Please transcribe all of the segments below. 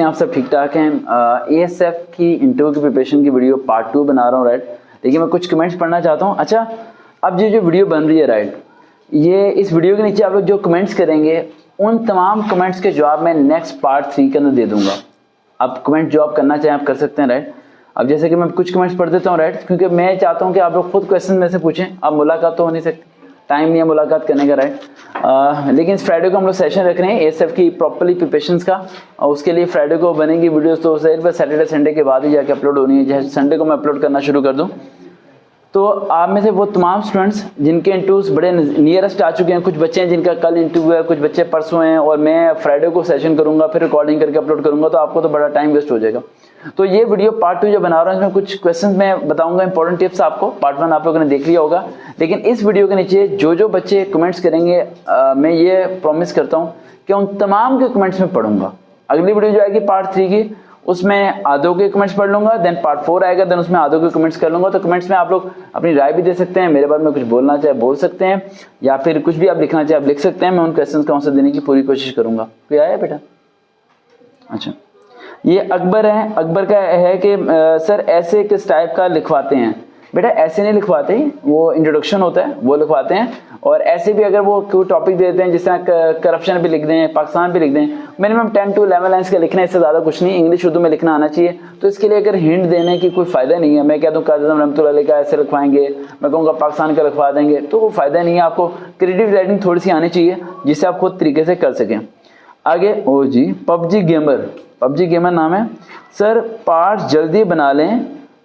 आप सब ठीक ठाक हैं। एएसएफ की इंटरव्यू की प्रिपरेशन की वीडियो पार्ट 2 बना रहा हूँ, राइट। देखिए मैं कुछ कमेंट्स पढ़ना चाहता हूँ। अच्छा, अब ये जो वीडियो बन रही है, राइट, ये इस वीडियो के नीचे आप लोग जो कमेंट्स करेंगे उन तमाम कमेंट्स के जवाब मैं नेक्स्ट पार्ट 3 के अंदर दे दूंगा। आप कमेंट जो आप करना चाहें आप कर सकते हैं, राइट। अब जैसे कि मैं कुछ कमेंट्स पढ़ देता हूँ, राइट, क्योंकि मैं चाहता हूँ कि आप लोग खुद क्वेश्चन में से पूछें। अब मुलाकात तो हो नहीं सकती, टाइम नहीं है मुलाकात करने का, राइट। लेकिन इस फ्राइडे को हम लोग सेशन रख रहे हैं एएसएफ की प्रॉपर्ली प्रिपरेशन का, और उसके लिए फ्राइडे को बनेगी वीडियोस, तो सैटरडे संडे के बाद ही जाके अपलोड होनी है। जैसे संडे को मैं अपलोड करना शुरू कर दूं तो आप में से वो तमाम स्टूडेंट्स जिनके इंटरव्यूज बड़े नियरेस्ट आ चुके हैं, कुछ बच्चे हैं जिनका कल इंटरव्यू है, कुछ बच्चे परसों हैं, और मैं फ्राइडे को सेशन करूंगा, फिर रिकॉर्डिंग करके अपलोड करूंगा, तो आपको तो बड़ा टाइम वेस्ट हो जाएगा। तो ये वीडियो पार्ट 2 जो बना रहा हूँ इसमें कुछ क्वेश्चन मैं बताऊंगा, इंपॉर्टेंट टिप्स आपको। पार्ट 1 आप लोगों ने देख लिया होगा, लेकिन इस वीडियो के नीचे जो जो बच्चे कमेंट्स करेंगे मैं ये प्रॉमिस करता हूँ कि उन तमाम के कमेंट्स में पढ़ूंगा। अगली वीडियो जो आएगी पार्ट 3 की, उसमें आधों के कमेंट्स पढ़ लूंगा, देन पार्ट 4 आएगा, देन उसमें आधों के कमेंट्स कर लूंगा। तो कमेंट्स में आप लोग अपनी राय भी दे सकते हैं, मेरे बारे में कुछ बोलना चाहे बोल सकते हैं, या फिर कुछ भी आप लिखना चाहे आप लिख सकते हैं। मैं उन क्वेश्चन का आंसर देने की पूरी कोशिश करूंगा। कोई आया बेटा? अच्छा, ये अकबर है। अकबर का है कि सर ऐसे किस टाइप का लिखवाते हैं? बेटा ऐसे नहीं लिखवाते, वो इंट्रोडक्शन होता है वो लिखवाते हैं। और ऐसे भी अगर वो कोई टॉपिक दे देते हैं, जिस तरह करप्शन भी लिख दें, पाकिस्तान भी लिख दें, मिनिमम 10 to 11 लाइन्स का लिखना है, इससे ज्यादा कुछ नहीं। इंग्लिश उर्दू में लिखना आना चाहिए। तो इसके लिए अगर हिंट देने की कोई फायदा नहीं है। मैं कह दूं काजी आज़म रहमतुल्लाह अलैह का ऐसे लिखवाएंगे, मैं कहूँगा पाकिस्तान का लिखवा देंगे, तो वो फायदा नहीं है। आपको क्रिएटिव राइटिंग थोड़ी सी आनी चाहिए जिससे आप खुद तरीके से कर सकें। आगे ओ जी, पबजी गेमर नाम है। सर पार्ट जल्दी बना लें,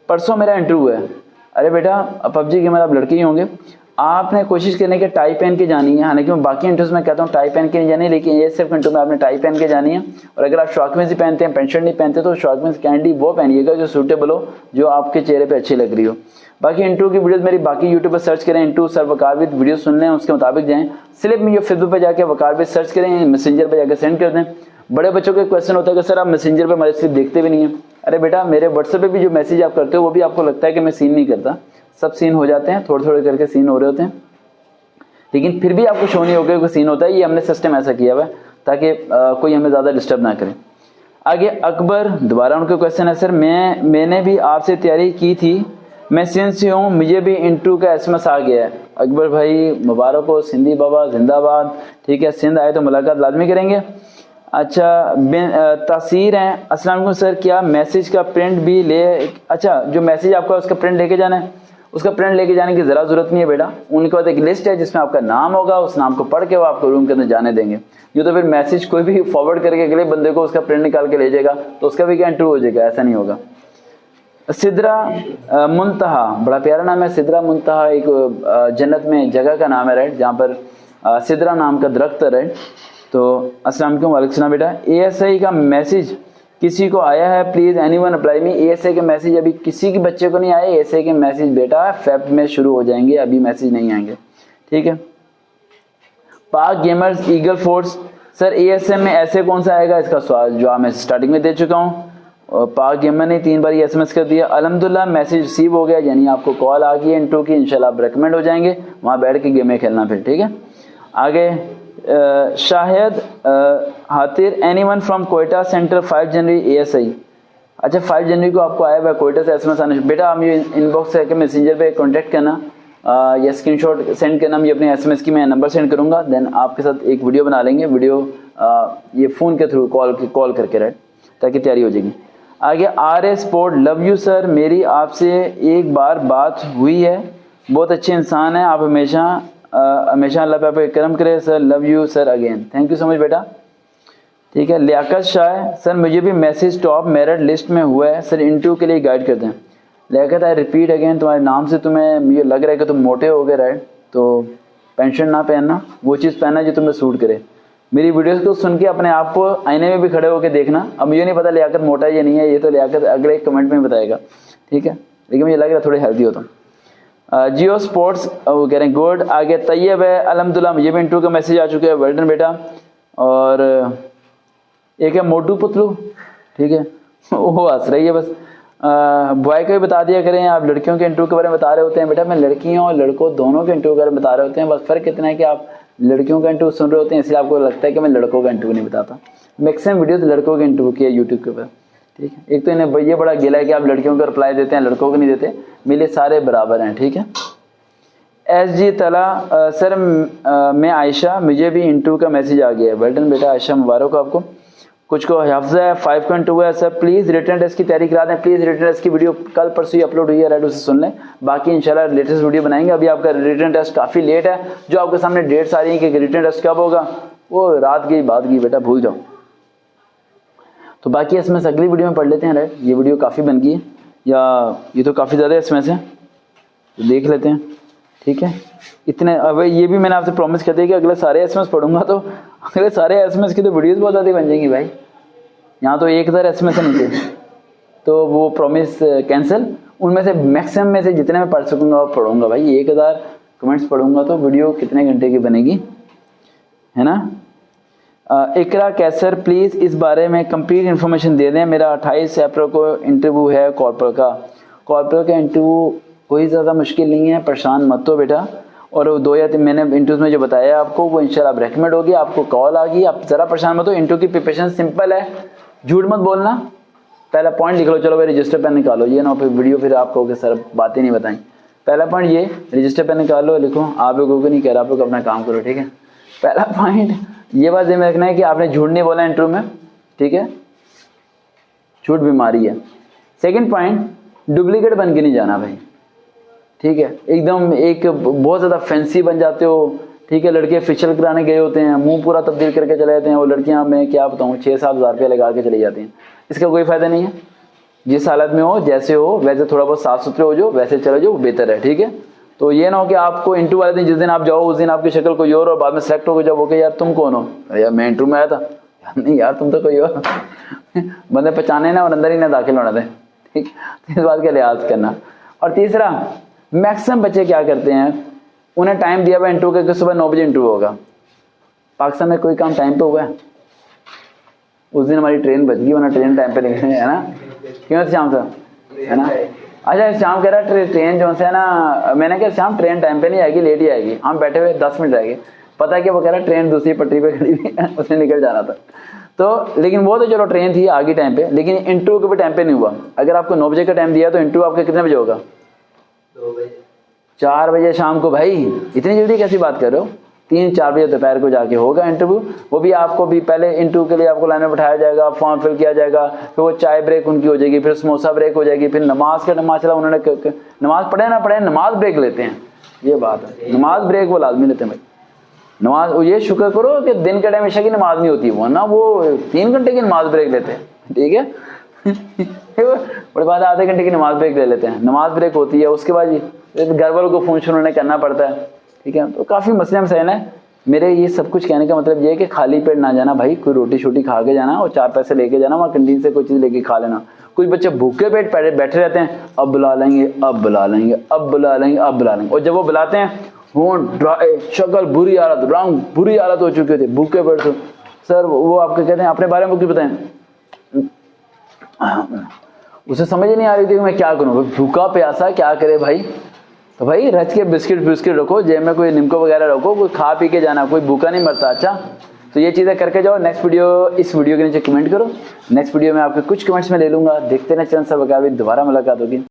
परसों मेरा इंटरव्यू है। अरे बेटा, पबजी गेमर आप लड़के ही होंगे, आपने कोशिश करने के टाई पहन के जानी है। हालांकि मैं बाकी इंटरव्यूज में कहता हूँ टाई पहन के नहीं जानी, लेकिन ये सिर्फ इंटरव्यू में आपने टाई पहन के जानी है। और अगर आप शॉर्टविंस ही पहनते हैं, पेंट शर्ट नहीं पहनते, तो शॉर्टविंस कैंडी वो पहनिएगा जो सूटेबल हो, जो आपके चेहरे पे अच्छी लग रही हो। बाकी इंटरव्यू की वीडियोस मेरी बाकी यूट्यूब पर सर्च करें, interview sir Waqar with video सुन लें, उसके मुताबिक जाएं। सिर्फ ये फेसबुक पे जाके वकार विद सर्च करें, मैसेंजर पे जाकर सेंड कर दें। बड़े बच्चों के क्वेश्चन होता है कि सर आप मैसेंजर पे हमारे सिर्फ देखते भी नहीं है। अरे बेटा, मेरे व्हाट्सएप पे भी जो मैसेज आप करते हो वो भी आपको लगता है कि मैं सीन नहीं करता, सब सीन हो जाते हैं, थोड़े थोड़े करके सीन हो रहे होते हैं, लेकिन फिर भी आपको शो नहीं होगा कि सीन होता है। ये हमने सिस्टम ऐसा किया हुआ है ताकि कोई हमें ज्यादा डिस्टर्ब ना करे। आगे अकबर, दोबारा उनका क्वेश्चन है, सर मैंने भी आपसे तैयारी की थी, मैं सिंध से हूँ, मुझे भी इंटरव्यू का एसएमएस आ गया है। अकबर भाई मुबारक हो, सिंधी बाबा जिंदाबाद। ठीक है, सिंध आए तो मुलाकात लाजमी करेंगे। अच्छा, तासीर हैं, अस्सलाम वालेकुम सर, क्या मैसेज का प्रिंट भी ले? अच्छा, जो मैसेज आपका उसका प्रिंट लेके जाना है, उसका प्रिंट लेके जाने की जरा जरूरत नहीं है बेटा। उनके बाद एक लिस्ट है जिसमें आपका नाम होगा, उस नाम को पढ़ के वो आपको रूम के अंदर जाने देंगे। ये तो फिर मैसेज कोई भी फॉरवर्ड करके अगले बंदे को उसका प्रिंट निकाल के ले जाएगा तो उसका भी क्या इंटरव्यू हो जाएगा? ऐसा नहीं होगा। सिदरा मुंतहा, बड़ा प्यारा नाम है सिदरा मुंतहा, एक जन्नत में जगह का नाम है, राइट, जहाँ पर सिदरा नाम का दरख्त है, राइट। तो अस्सलाम वालेकुम। वालेकुम सलाम बेटा। एएसआई का मैसेज किसी को आया है? Please anyone apply me. ASI के मैसेज अभी किसी के बच्चे को नहीं आए। एएसआई के मैसेज बेटा फेब में शुरू हो जाएंगे, अभी मैसेज नहीं आएंगे, ठीक है। पाक gamers eagle force, sir ASM में ऐसे कौन सा आएगा? इसका जवाब मैं स्टार्टिंग में दे चुका हूँ। पाक गेमर ने 3 बार एसएमएस कर दिया। अल्हम्दुलिल्लाह मैसेज रिसीव हो गया, यानी आपको कॉल आ गई है इंटरव्यू की, इंशाल्लाह आप रेकमेंड हो जाएंगे, वहां बैठ के गेमें खेलना फिर, ठीक है। आगे Shahid Hatir, anyone from Quetta center 5 जनवरी एएसआई। अच्छा, 5 जनवरी को आपको आया हुआ कोयटा से एसएमएस आने। बेटा हम ये इनबॉक्स है कि मैसेंजर पे कांटेक्ट करना या स्क्रीनशॉट सेंड करना, मैं अपने एसएमएस की मैं नंबर सेंड करूंगा, देन आपके साथ एक वीडियो बना लेंगे, वीडियो ये फोन के थ्रू कॉल करके, राइट, ताकि तैयारी हो जाएगी। आगे our support, love you sir, मेरी आपसे एक बार बात हुई है, बहुत अच्छे इंसान है आप, हमेशा अल्लाह पे आप करम करे sir, love you sir again. Thank you so much बेटा, ठीक है। लियाकत शाह, सर मुझे भी मैसेज टॉप मेरिट लिस्ट में हुआ है सर, इंटरव्यू के लिए गाइड कर दें। लियाकत आई रिपीट अगेन, तुम्हारे नाम से तुम्हें मुझे लग रहा है कि तुम मोटे हो गए, राइट, तो पेंशन ना पहनना, वो चीज़ पहनना जो तुम्हें सूट करे। मेरी वीडियोस को सुन के अपने आप को आईने में भी खड़े होकर देखना। अब मुझे नहीं पता लियाकत मोटा या नहीं है, ये तो लियाकत अगले कमेंट में बताएगा, ठीक है, लेकिन मुझे लग रहा है थोड़े हेल्दी हो तुम। जियो स्पोर्ट्स वो कह रहे हैं गुड। आगे तैयब है, अल्हम्दुलिल्लाह मुझे भी इंटरव्यू का मैसेज आ चुका है, वेल्डन बेटा। और एक है मोटू पुतलू, ठीक है, वो हंस रही है बस। बॉय को भी बता दिया करें, आप लड़कियों के इंटरव्यू के बारे में बता रहे होते हैं बेटा, मैं लड़कियों और लड़कों दोनों के इंटरव्यू के बारे में बता रहे होते हैं, बस फर्क इतना है कि आप लड़कियों का इंटरव्यू सुन रहे होते हैं, इसलिए आपको लगता है कि मैं लड़कों का इंटरव्यू नहीं बताता। मैक्सिमम वीडियो तो लड़कों के इंटरव्यू की है यूट्यूब के ऊपर, ठीक है। एक तो इन्हें ये बड़ा गिला है कि आप लड़कियों को रिप्लाई देते हैं, लड़कों को नहीं देते। मेरे सारे बराबर हैं, ठीक है। एस जी तला सर मैं आयशा, मुझे भी इंटरव्यू का मैसेज आ गया है। वेल डन बेटा आयशा, मुबारक हो आपको। कुछ को हफ्जा है 5.2 है सर, प्लीज़ रिटर्न टेस्ट की तैयारी करा दें। प्लीज़ रिटर्न टेस्ट की वीडियो कल परसों ही अपलोड हुई है, राइट, उसे सुन लें। बाकी इंशाल्लाह लेटेस्ट वीडियो बनाएंगे। अभी आपका रिटर्न टेस्ट काफ़ी लेट है, जो आपके सामने डेट्स आ रही है कि रिटर्न टेस्ट कब होगा, वो रात गई बात गई बेटा, भूल जाओ। तो बाकी इसमें से अगली वीडियो में पढ़ लेते हैं, राइट। ये वीडियो काफ़ी बन गई है, या ये तो काफ़ी ज़्यादा है इसमें से, तो देख लेते हैं, ठीक है। इतने अब ये भी मैंने आपसे प्रॉमिस कर दिया कि अगले सारे एसएमएस पढ़ूंगा तो अगले सारे एसएमएस की तो वीडियोस बहुत ज़्यादा बन जाएंगी भाई। यहाँ तो 1000 एसएमएस है नीचे, तो वो प्रॉमिस कैंसिल। उनमें से मैक्सिमम में से जितने मैं पढ़ सकूँगा वो पढ़ूंगा भाई। 1000 कमेंट्स पढ़ूंगा तो वीडियो कितने घंटे की बनेगी, है ना। इकरा कैसर प्लीज़ इस बारे में कंप्लीट इन्फॉर्मेशन दे दें। मेरा 28 अप्रैल को इंटरव्यू है कॉर्पोरेट का। कॉर्पोरेट का इंटरव्यू कोई ज़्यादा मुश्किल नहीं है, परेशान मत हो बेटा। और 2 या 3 मैंने इंटरव्यूज़ में जो बताया आपको वो इंशाल्लाह आप रेकमेंड होगी, आपको कॉल आ गई, आप ज़रा परेशान मत हो। इंटरव्यू की प्रिपरेशन सिंपल है, झूठ मत बोलना। पहला पॉइंट लिख लो, चलो भाई रजिस्टर पेन निकालो, ये ना फिर वीडियो फिर आपको कि सर बातें नहीं बताएं। पहला पॉइंट ये, रजिस्टर पेन निकालो, लिखो। आप लोगों को नहीं कह रहा, आप लोग अपना काम करो, ठीक है। पहला पॉइंट ये बात ध्यान रखना है कि आपने झूठ नहीं बोला इंटरव्यू में, ठीक है। झूठ बीमारी है। सेकंड पॉइंट, डुप्लीकेट बन के नहीं जाना भाई, ठीक है। एकदम एक बहुत ज़्यादा फैंसी बन जाते हो, ठीक है। लड़के फेशियल कराने गए होते हैं, मुंह पूरा तब्दील करके चले जाते हैं। वो लड़कियां मैं क्या बताऊँ 6-7 हज़ार रुपये लगा के चली जाती हैं। इसका कोई फ़ायदा नहीं है। जिस हालत में हो, जैसे हो वैसे थोड़ा बहुत साफ सुथरे हो जो, वैसे चले जाओ, बेहतर है, ठीक है। तो ये ना हो कि आपको इंटरव्यू वाले दिन जिस दिन आप जाओ उस दिन आपकी शक्ल कोई और बाद में सेलेक्ट हो गए, जब ओके यार तुम कौन हो, यार मैं इंटरव्यू में आया था, नहीं यार तुम तो कोई और बंदे पहचाने ना और अंदर ही ना दाखिल होना थे, ठीक। इस बात का लिहाज करना। और तीसरा, मैक्सिमम बच्चे क्या करते हैं, उन्हें टाइम दिया हुआ इंटरव्यू का, सुबह 9 बजे इंटरव्यू होगा। पाकिस्तान में कोई काम टाइम पे हुआ है? उस दिन हमारी ट्रेन बच गई, वरना ट्रेन टाइम पे निकली है ना। क्यों शाम से, है ना। अच्छा शाम कह रहा ट्रेन जो है ना, मैंने कहा शाम ट्रेन टाइम पे नहीं आएगी, लेट ही आएगी। हम बैठे हुए 10 मिनट रहेंगे, पता है कि वो कह रहा ट्रेन दूसरी पटरी पे खड़ी हुई है, उसने निकल जाना था। तो लेकिन वो तो चलो ट्रेन थी आगे टाइम पे, लेकिन इंटरव्यू को भी टाइम पे नहीं हुआ। अगर आपको 9 बजे का टाइम दिया तो इंटरव्यू आपका कितने बजे होगा? 4 बजे शाम को। भाई इतनी जल्दी कैसी बात कर रहे हो? 3-4 बजे दोपहर को जाके होगा इंटरव्यू। वो भी आपको भी पहले इंटरव्यू के लिए आपको लाइन में बैठाया जाएगा, फॉर्म फिल किया जाएगा, फिर वो चाय ब्रेक उनकी हो जाएगी, फिर समोसा ब्रेक हो जाएगी, फिर नमाज का नमाज चला। उन्होंने नमाज पढ़े ना पढ़े, नमाज ब्रेक लेते हैं, ये बात है। नमाज ब्रेक वो लाजमी लेते हैं भाई। नमाज ये शुक्र करो कि दिन के टाइम ईशा की नमाज नहीं होती, वो ना वो 3 घंटे की नमाज ब्रेक लेते हैं, ठीक है। बड़े बाद आधे घंटे की नमाज ब्रेक ले लेते हैं, नमाज ब्रेक होती है। उसके बाद घर वालों को फोन उन्होंने करना पड़ता है, ठीक है। तो काफ़ी मसले मसैन है। मेरे ये सब कुछ कहने का मतलब ये है कि खाली पेट ना जाना भाई, कोई रोटी शोटी खा के जाना और 4 पैसे लेके जाना, वहाँ कैंटीन से कोई चीज़ लेके खा लेना। कुछ बच्चे भूखे पेट बैठे रहते हैं, अब बुला लेंगे, अब बुला लेंगे, अब बुला लेंगे, अब बुला लेंगे। और जब वो बुलाते हैं होंठ ड्राई, शक्ल बुरी हालत, रंग बुरी हालत हो चुके थे, भूखे पेट से। सर वो आपको कहते हैं अपने बारे में कुछ बताएं, उसे समझ ही नहीं आ रही थी कि मैं क्या करूँ, भूखा प्यासा क्या करे भाई। तो भाई रच के बिस्किट रखो, जेब में कोई निमको वगैरह रखो, कोई खा पी के जाना, कोई भूखा नहीं मरता। अच्छा तो ये चीज़ें करके जाओ। नेक्स्ट वीडियो, इस वीडियो के नीचे कमेंट करो, नेक्स्ट वीडियो में आपके कुछ कमेंट्स में ले लूँगा। देखते हैं चंद सब दोबारा मुलाकात होगी।